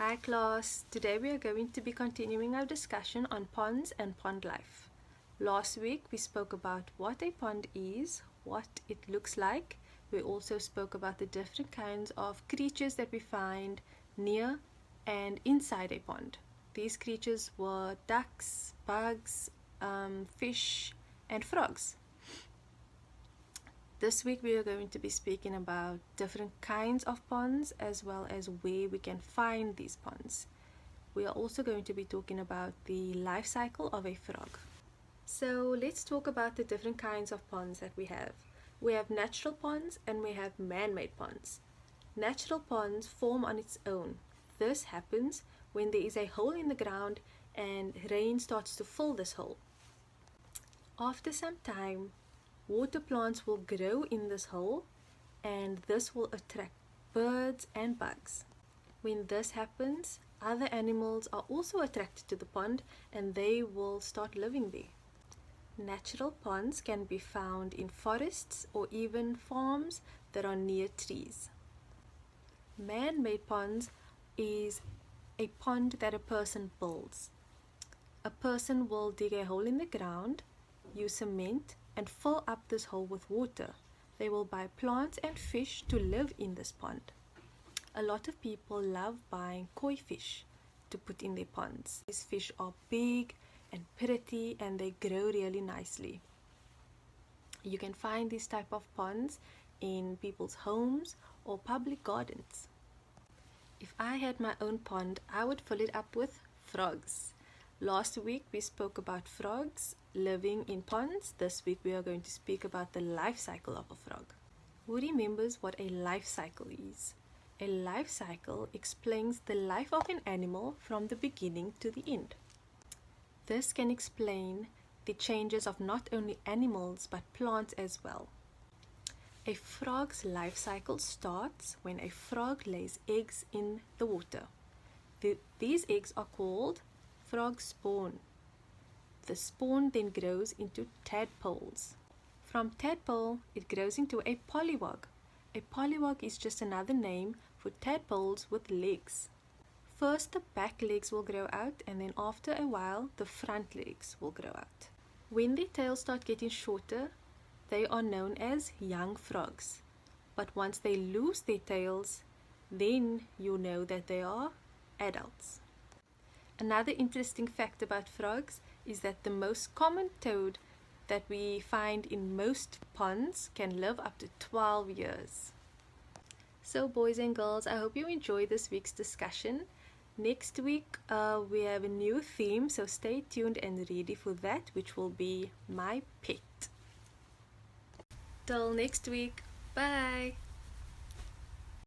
Hi class, today we are going to be continuing our discussion on ponds and pond life. Last week we spoke about what a pond is, what it looks like. We also spoke about the different kinds of creatures that we find near and inside a pond. These creatures were ducks, bugs, fish and frogs. This week we are going to be speaking about different kinds of ponds as well as where we can find these ponds. We are also going to be talking about the life cycle of a frog. So let's talk about the different kinds of ponds that we have. We have natural ponds and we have man-made ponds. Natural ponds form on its own. This happens when there is a hole in the ground and rain starts to fill this hole. After some time, water plants will grow in this hole and this will attract birds and bugs. When this happens, other animals are also attracted to the pond and they will start living there. Natural ponds can be found in forests or even farms that are near trees. Man-made ponds is a pond that a person builds. A person will dig a hole in the ground, use cement and fill up this hole with water. They will buy plants and fish to live in this pond. A lot of people love buying koi fish to put in their ponds. These fish are big and pretty and they grow really nicely. You can find these type of ponds in people's homes or public gardens. If I had my own pond, I would fill it up with frogs. Last week we spoke about frogs living in ponds. This week we are going to speak about the life cycle of a frog. Who remembers what a life cycle is? A life cycle explains the life of an animal from the beginning to the end. This can explain the changes of not only animals but plants as well. A frog's life cycle starts when a frog lays eggs in the water. These eggs are called frog spawn. The spawn then grows into tadpoles. From tadpole, it grows into a polywog. A polywog is just another name for tadpoles with legs. First, the back legs will grow out, and then after a while, the front legs will grow out. When their tails start getting shorter, they are known as young frogs. But once they lose their tails, then you know that they are adults. Another interesting fact about frogs is that the most common toad that we find in most ponds can live up to 12 years. So boys and girls, I hope you enjoyed this week's discussion. Next week we have a new theme, so stay tuned and ready for that, which will be my pet. Till next week, bye!